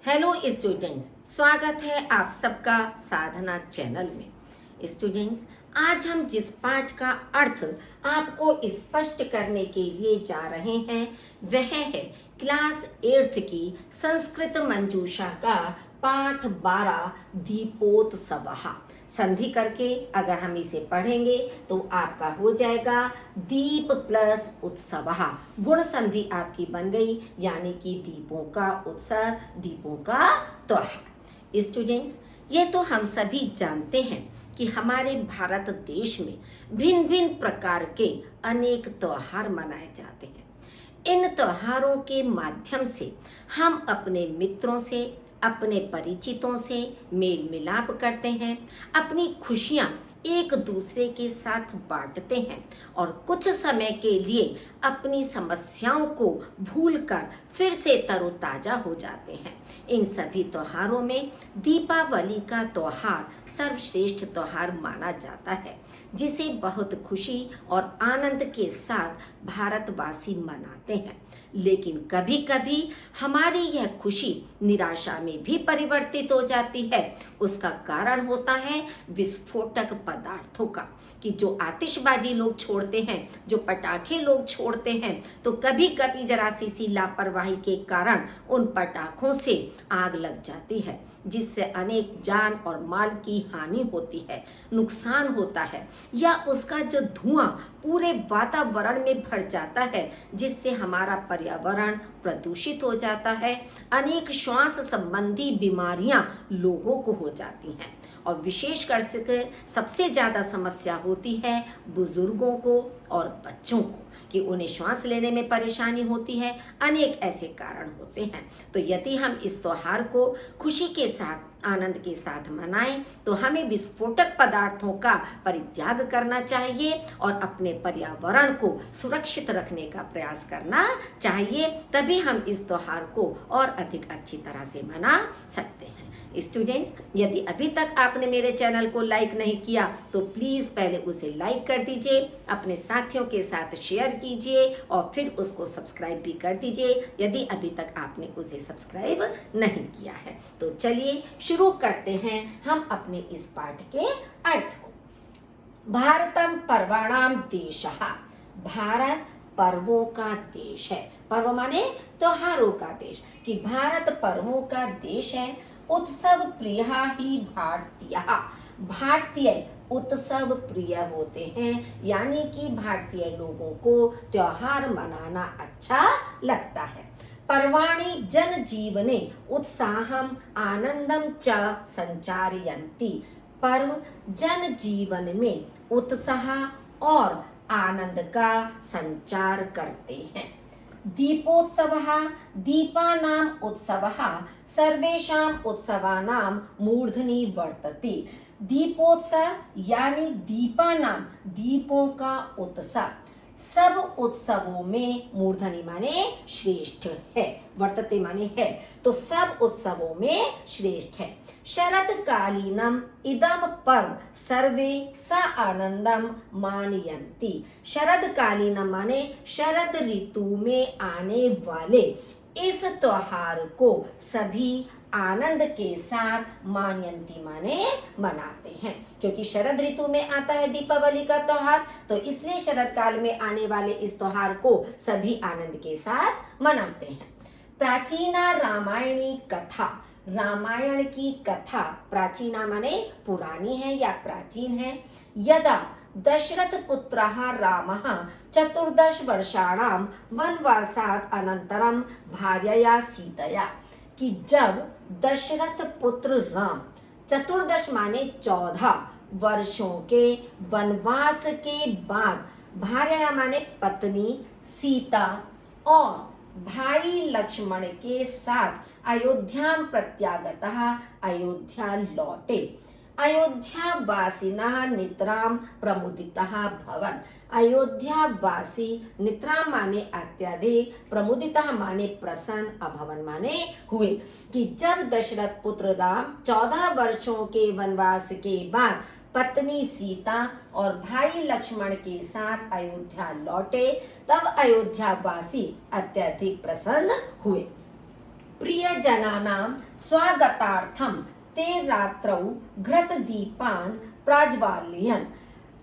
Hello students, स्वागत है आप सबका साधना चैनल में। स्टूडेंट्स, आज हम जिस पाठ का अर्थ आपको स्पष्ट करने के लिए जा रहे हैं वह है क्लास 8th की संस्कृत मंजूषा का पाठ 12 दीपोत्सवः। संधि करके अगर हम इसे पढ़ेंगे तो आपका हो जाएगा दीप प्लस उत्सवः। गुण संधि आपकी बन गई, यानी कि दीपों का उत्सव, दीपों का त्योहार। स्टूडेंट्स, ये तो हम सभी जानते हैं कि हमारे भारत देश में भिन्न भिन्न प्रकार के अनेक त्योहार मनाए जाते हैं। इन त्योहारों के माध्यम से हम अपने मित्रों से, अपने परिचितों से मेल मिलाप करते हैं, अपनी खुशियां एक दूसरे के साथ बांटते हैं और कुछ समय के लिए अपनी समस्याओं को भूलकर फिर से तरोताजा हो जाते हैं। इन सभी त्योहारों में दीपावली का त्योहार सर्वश्रेष्ठ त्योहार माना जाता है, जिसे बहुत खुशी और आनंद के साथ भारतवासी मनाते हैं। लेकिन कभी कभी हमारी यह खुशी निराशा में भी परिवर्तित हो जाती है। उसका कारण होता है विस्फोटक पदार्थों का, कि जो आतिशबाजी लोग छोड़ते हैं, जो पटाखे लोग छोड़ते हैं, तो कभी कभी जरा सी लापरवाही के कारण उन पटाखों से आग लग जाती है, जिससे अनेक जान और माल की हानि होती है, नुकसान होता है, या उसका जो धुआं पूरे वातावरण में भर जाता है, जिससे हमारा पर्यावरण प्रदूषित हो जाता है। अनेक श्वास संबंधी बीमारियां लोगों को हो जाती हैं और विशेषकर से सबसे ज्यादा समस्या होती है बुजुर्गों को और बच्चों को, कि उन्हें श्वास लेने में परेशानी होती है। अनेक ऐसे कारण होते हैं। तो यदि हम इस त्योहार को खुशी के साथ, आनंद के साथ मनाएं तो हमें विस्फोटक पदार्थों का परित्याग करना चाहिए और अपने पर्यावरण को सुरक्षित रखने का प्रयास करना चाहिए। तभी हम इस त्योहार को और अधिक अच्छी तरह से मना सकते हैं। स्टूडेंट्स, यदि अभी तक आपने मेरे चैनल को लाइक नहीं किया तो प्लीज पहले उसे लाइक कर दीजिए, अपने साथियों के साथ शेयर कीजिए और फिर उसको सब्सक्राइब भी कर दीजिए यदि अभी तक आपने उसे सब्सक्राइब नहीं किया है। तो चलिए शुरू करते हैं हम अपने इस पाठ के अर्थ को। भारतम पर्वाणाम देशः। भारत पर्वों का देश है। पर्व माने त्योहारों का देश, कि भारत पर्वों का देश है। उत्सव प्रिय ही भारतीय। भारतीय उत्सव प्रिय होते हैं, यानी कि भारतीय लोगों को त्योहार मनाना अच्छा लगता है। पर्वाणि जन जीवने उत्साहम आनंदम च संचारयन्ति। पर्व जन जीवन में उत्साह और आनंद का संचार करते हैं। दीपोत्सवः। दीपानां उत्सवः सर्वेषां उत्सवानां मूर्धनि वर्तते। दीपोत्सव यानी दीपानां, दीपों का उत्सव, सब उत्सवों में मूर्धनि माने श्रेष्ठ है, वर्तते माने है, तो सब उत्सवों में श्रेष्ठ है। शरद कालीनम इदम पर्व सर्वे स आनंदम मानयन्ति। शरद कालीनम माने शरद ऋतु में आने वाले इस त्योहार को सभी आनंद के साथ मानयन्ति माने मनाते हैं, क्योंकि शरद ऋतु में आता है दीपावली का त्योहार, तो इसलिए शरद काल में आने वाले इस त्योहार को सभी आनंद के साथ मनाते हैं। प्राचीना रामायणी कथा। रामायण की कथा, प्राचीना माने पुरानी है या प्राचीन है। यदा दशरथ पुत्रः रामः 14 वर्षाणां वनवासात् अनन्तरं भार्यया सीतया। कि जब दशरथ पुत्र राम 14 माने 14 वर्षों के वनवास के बाद भार्या माने पत्नी सीता और भाई लक्ष्मण के साथ अयोध्या प्रत्यागतः, अयोध्या लौटे। अयोध्या वासिनः नितराम प्रमुदितः भवन। अयोध्या वासी, नितराम माने अत्यधिक, प्रमुदितः माने प्रसन्न, अभवन माने हुए। कि जब दशरथ पुत्र राम 14 वर्षों के वनवास के बाद पत्नी सीता और भाई लक्ष्मण के साथ अयोध्या लौटे, तब अयोध्या वासी अत्यधिक प्रसन्न हुए। प्रियजनानां स्वागतार्थं ते रात्रौ घृतदीपान् प्रज्वालयन्।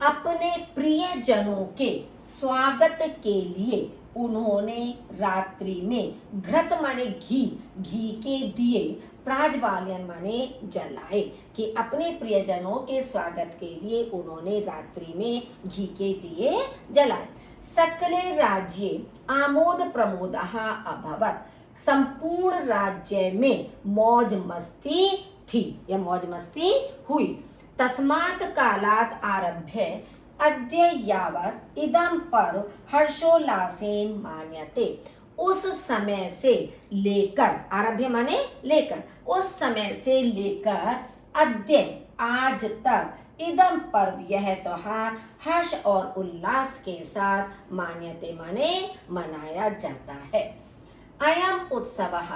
अपने प्रियजनों के स्वागत के लिए उन्होंने रात्रि में घृत माने घी, घी के दिए, प्राज्वाल्यन माने जलाए, कि अपने प्रियजनों के स्वागत के लिए उन्होंने रात्रि में घी के दिए जलाए। सकले राज्ये आमोद प्रमोदः अभवत्। संपूर्ण राज्य में मौज मस्ती थी या मौज मस्ती हुई। तस्मात् कालात् आरभ्य अद्य यावत् इदं पर्व हर्षोल्लासेन मान्यते। उस समय से लेकर, आरभ्य माने लेकर, उस समय से लेकर अद्य आज तक, इदम पर्व यह त्योहार हर्ष और उल्लास के साथ मान्यते माने मनाया जाता है। अयम उत्सवः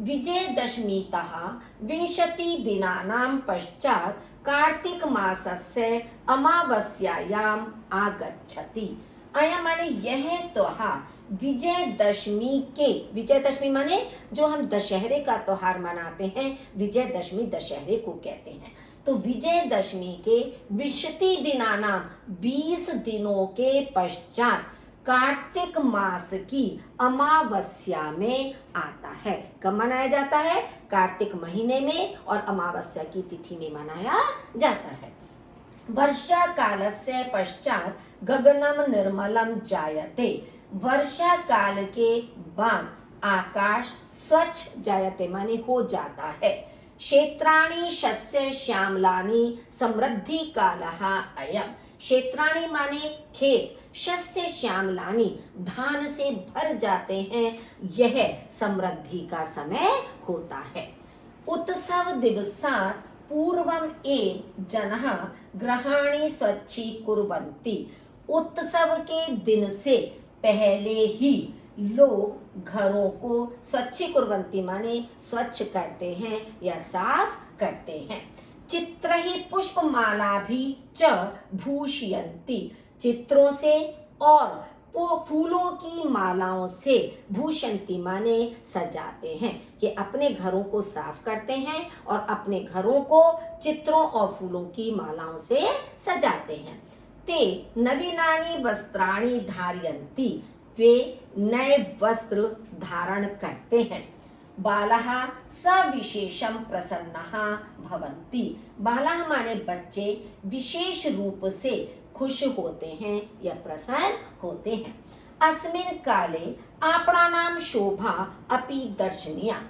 विजयदशमीतः विंशति दिनानां पश्चात् कार्तिक मासस्य अमावस्यायाम् आगच्छति। अयम माने यह त्योहार विजयदशमी के, विजयदशमी माने जो हम दशहरे का त्योहार मनाते हैं, विजयदशमी दशहरे को कहते हैं। तो विजयदशमी के विंशति दिनानां 20 दिनों के पश्चात कार्तिक मास की अमावस्या में आता है। कब मनाया जाता है? कार्तिक महीने में, और अमावस्या की तिथि में मनाया जाता है। वर्षा कालस्य पश्चात गगनम निर्मलम जायते। वर्षा काल के बाद आकाश स्वच्छ जायते माने हो जाता है। क्षेत्राणि शस्य श्यामलानि समृद्धि कालः अयम्। क्षेत्राणि माने खेत, शस्य श्यामलानि धान से भर जाते हैं, यह समृद्धि का समय होता है। उत्सव दिवसात् पूर्वम एव जनः गृहाणि स्वच्छीकुर्वन्ति। उत्सव के दिन से पहले ही लोग घरों को स्वच्छीकुर्वन्ति माने स्वच्छ करते हैं या साफ करते हैं। चित्रैः पुष्पमालाभिः च भूषयन्ति। चित्रों से और फूलों की मालाओं से, भूषंती माने सजाते हैं, कि अपने घरों को साफ करते हैं और अपने घरों को चित्रों और फूलों की मालाओं से सजाते हैं। ते नवीनानि वस्त्राणि धारयन्ति। वे नए वस्त्र धारण करते हैं। बालः सविशेषं प्रसन्नः भवन्ति। बालः माने बच्चे विशेष रूप से खुश होते हैं या प्रसन्न होते हैं। अस्मिन् काले आपणानां शोभा अपि दर्शनीया।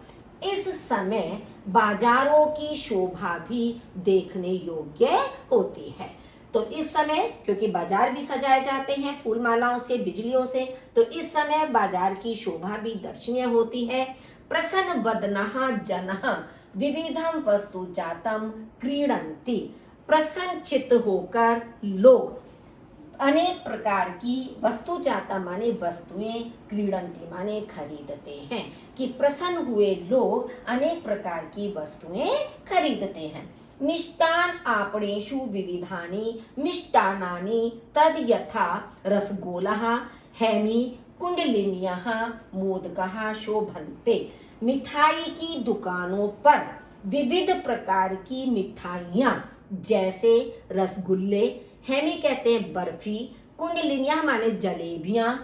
इस समय बाजारों की शोभा भी देखने योग्य होती है। तो इस समय, क्योंकि बाजार भी सजाए जाते हैं फूल मालाओं से, बिजलियों से, तो इस समय बाजार की शोभा भी दर्शनीय होती है। प्रसन्न वदनः जनः विविधं वस्तु जातं क्रीडन्ति। प्रसन्न चित्त होकर लोग अनेक प्रकार की वस्तु जाता माने वस्तुएं, क्रीडंती माने खरीदते हैं, कि प्रसन्न हुए लोग अनेक प्रकार की वस्तुएं खरीदते हैं। मिष्टान आपणेषु विविधानि मिष्टान्नानि तद यथा रसगोलः हैमी कुंडलिन्यः मोदकः शोभन्ते। मिठाई की दुकानों पर विविध प्रकार की मिठाइयाँ, जैसे रसगुल्ले, हैमी कहते हैं बर्फी, कुंडलिनिया माने जलेबियां,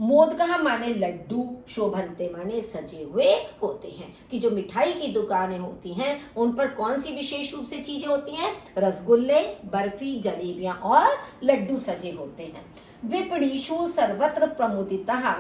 मोदका माने लड्डू, शोभनते माने सजे हुए होते हैं, कि जो मिठाई की दुकानें होती हैं उन पर कौन सी विशेष रूप से चीजें होती हैं? रसगुल्ले, बर्फी, जलेबियां और लड्डू सजे होते हैं। विपणीषु सर्वत्र प्रमुदितः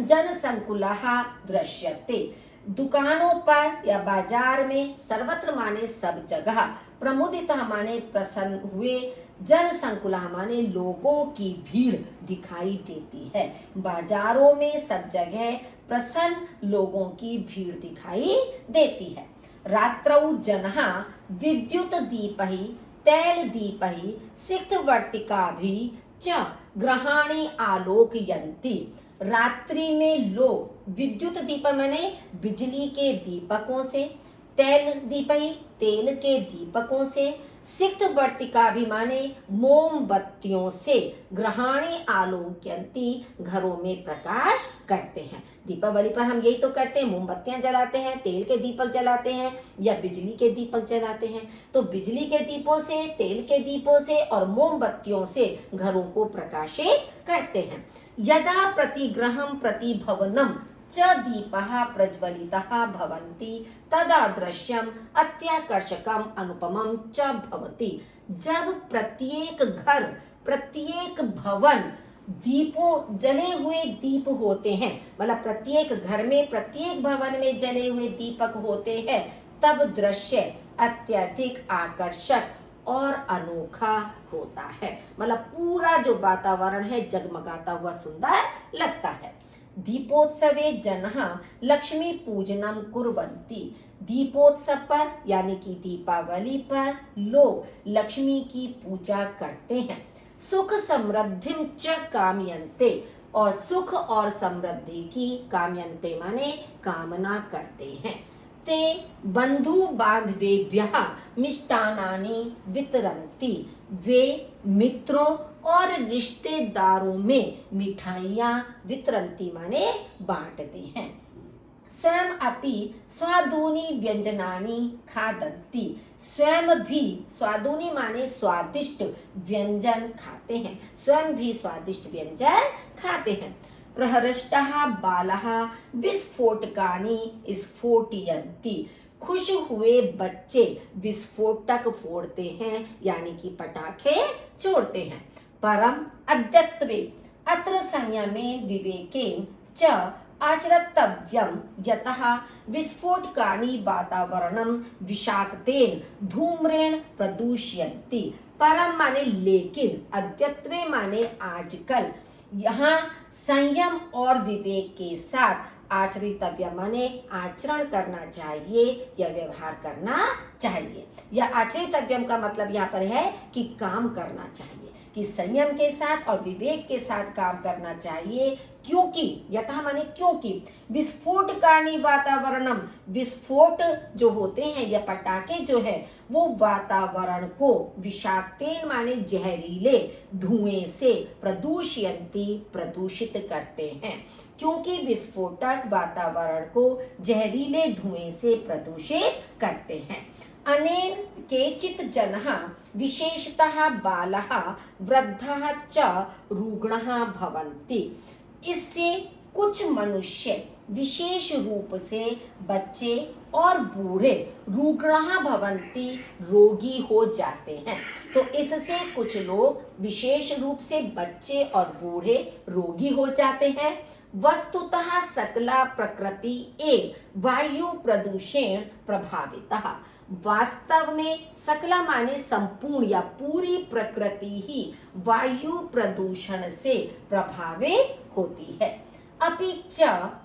जनसंकुलः दृश्यते। दुकानों पर या बाजार में, सर्वत्र माने सब जगह, प्रमुदितः माने प्रसन्न हुए, जनसंकुलः माने लोगों की भीड़ दिखाई देती है। बाजारों में सब जगह प्रसन्न लोगों की भीड़ दिखाई देती है। रात्रौ जनः विद्युत दीपैः तैल दीपैः सिक्थवर्तिकाभिः च गृहाणि आलोकयन्ति। रात्रि में लोग विद्युत दीप माने बिजली के दीपकों से, तेल दीपई, तेल के दीपकों से, सिक्त वर्तिका भी माने मोमबत्तियों से, ग्रहाणी आलोक्यंती घरों में प्रकाश करते हैं। दीपावली पर हम यही तो करते हैं, मोमबत्तियां जलाते हैं, तेल के दीपक जलाते हैं या बिजली के दीपक जलाते हैं। तो बिजली के दीपों से, तेल के दीपों से और मोमबत्तियों से घरों को प्रकाशित करते हैं। यदा प्रतिग्रहं प्रतिभवनम च दीपः प्रज्वलितः भवन्ति तदा दृश्यम अत्याकर्षकम अनुपमम च भवति। जब प्रत्येक घर, प्रत्येक भवन दीपों, जले हुए दीप होते हैं, मतलब प्रत्येक घर में, प्रत्येक भवन में जले हुए दीपक होते हैं, तब दृश्य अत्यधिक आकर्षक और अनोखा होता है। मतलब पूरा जो वातावरण है जगमगाता हुआ सुंदर लगता है। दीपोत्सवे जनः लक्ष्मी पूजनम कुर्वन्ति। दीपोत्सव पर यानी कि दीपावली पर लोग लक्ष्मी की पूजा करते हैं। सुख समृद्धिं च कामयन्ते, और सुख और समृद्धि की, कामयन्ते माने कामना करते हैं। ते बंधु बांधवेभ्यः मिष्टान्नानि वितरन्ति। वे मित्रों और रिश्तेदारों में मिठाइयाँ वितरन्ति माने बांटते हैं। स्वयं अपि स्वादूनि व्यंजनानि खादन्ति। स्वयं भी, स्वादूनि माने स्वादिष्ट व्यंजन खाते हैं, स्वयं भी स्वादिष्ट व्यंजन खाते हैं। प्रहृष्टः बालः विस्फोटकानि स्फोटयन्ति। खुश हुए बच्चे विस्फोटक फोड़ते हैं यानी कि पटाखे छोड़ते हैं। परम अद्यत्वे अत्र संयमेन विवेकेन च आचरतव्यम यतः विस्फोटकानि वातावरणं विषाक्तेन धूम्रेण प्रदूषयन्ति। परम माने लेकिन, अद्यत्वे माने आजकल, यहाँ संयम और विवेक के साथ आचरितव्य माने आचरण करना चाहिए या व्यवहार करना चाहिए। या आचरितव्यम का मतलब यहाँ पर है कि काम करना चाहिए, कि संयम के साथ और विवेक के साथ काम करना चाहिए। क्योंकि, यथा माने क्योंकि, विस्फोटकानि वातावरणम, विस्फोट जो होते हैं या पटाखे जो है वो वातावरण को विषाक्तेन माने जहरीले धुएं से प्रदूषयन्ति प्रदूषित करते हैं। क्योंकि विस्फोटक वातावरण को जहरीले धुएं से प्रदूषित करते हैं। अनेन केचित् जनः विशेषतः बालः वृद्धः च रुग्णः भवन्ति। इससे कुछ मनुष्य, विशेष रूप से बच्चे और बूढ़े, रुग्णः भवन्ति रोगी हो जाते हैं। तो इससे कुछ लोग, विशेष रूप से बच्चे और बूढ़े रोगी हो जाते हैं। वस्तुतः सकला प्रकृति एव वायु प्रदूषण प्रभावितः। वास्तव में सकला माने संपूर्ण या पूरी प्रकृति ही वायु प्रदूषण से प्रभावित होती है। अपि च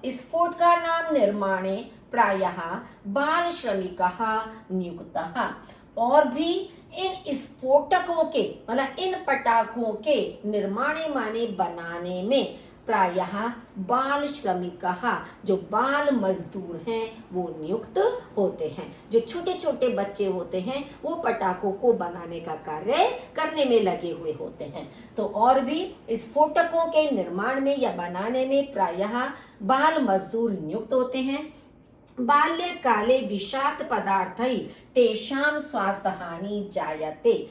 स्फोटकानां निर्माणे प्रायः बाल श्रमिकः नियुक्तः। और भी इन स्फोटकों के, मतलब इन पटाखों के निर्माण माने बनाने में प्रायः बाल श्रमिकः, जो बाल मजदूर हैं वो नियुक्त होते हैं। जो छोटे छोटे बच्चे होते हैं वो पटाखों को बनाने का कार्य करने में लगे हुए होते हैं। तो और भी स्फोटकों के निर्माण में या बनाने में प्रायः बाल मजदूर नियुक्त होते हैं। बाल्यकाले विषाक्त पदार्थै तेषां स्वास्थ्य हानि जायते।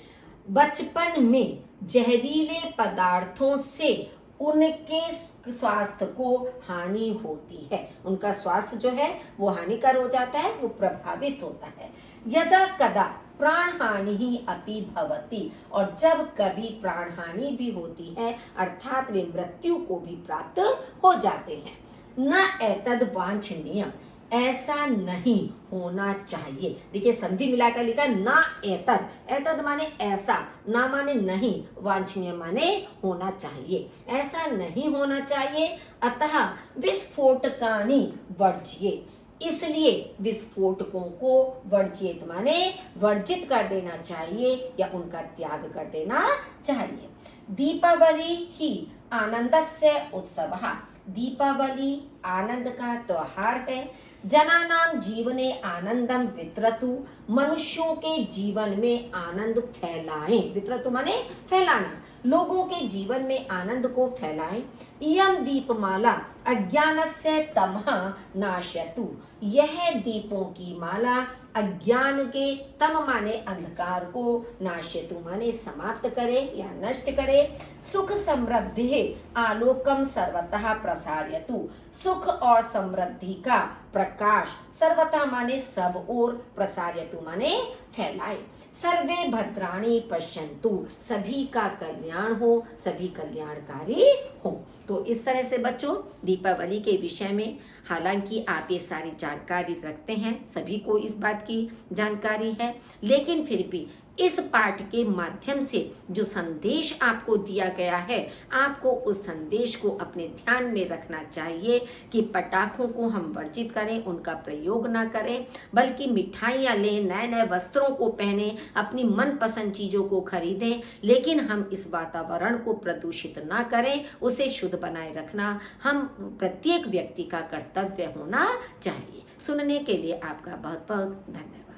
बचपन में जहरीले पदार्थों से उनके स्वास्थ्य को हानि होती है, उनका स्वास्थ्य जो है वो हानिकर हो जाता है, वो प्रभावित होता है। यदा कदा प्राण हानि ही अपि भवति, और जब कभी प्राण हानि भी होती है अर्थात वे मृत्यु को भी प्राप्त हो जाते हैं। न एतद् वांछनीय, ऐसा नहीं होना चाहिए। देखिए संधि मिलाकर लिखा ना एतद, एतद माने ऐसा, ना माने नहीं, वांछनीय माने होना चाहिए, ऐसा नहीं होना चाहिए। अतः विस्फोटकानि वर्ज्ये, इसलिए विस्फोटकों को वर्जित माने वर्जित कर देना चाहिए या उनका त्याग कर देना चाहिए। दीपावली ही आनंदस्य उत्सवः, दीपावली आनंद का त्योहार है। जनानाम जीवने आनंदम वितरतु, मनुष्यों के जीवन में आनंद फैलाएं। वितरतु माने फैलाना, लोगों के जीवन में आनंद को फैलाएं। इयम दीपमाला अज्ञानस्य तमः नाशयतु, यह दीपों की माला अज्ञान के, तम माने अंधकार को, नाशयतु माने समाप्त करे या नष्ट करे। सुख समृद्धि आलोकम सर्वतः प्रसारयतु, सुख और समृद्धि का प्रकाश सर्वथा माने सब ओर, प्रसारयतु माने फैलाए। सर्वे भद्राणि पश्यन्तु, सभी का कल्याण हो, सभी कल्याणकारी हो। तो इस तरह से बच्चों दीपावली के विषय में, हालांकि आप ये सारी जानकारी रखते हैं, सभी को इस बात की जानकारी है, लेकिन फिर भी इस पाठ के माध्यम से जो संदेश आपको दिया गया है, आपको उस संदेश को अपने ध्यान में रखना चाहिए कि पटाखों को हम वर्जित करें, उनका प्रयोग ना करें, बल्कि मिठाइयाँ लें, नए नए वस्त्रों को पहनें, अपनी मनपसंद चीज़ों को खरीदें, लेकिन हम इस वातावरण को प्रदूषित ना करें, उसे शुद्ध बनाए रखना हम प्रत्येक व्यक्ति का कर्तव्य होना चाहिए। सुनने के लिए आपका बहुत बहुत धन्यवाद।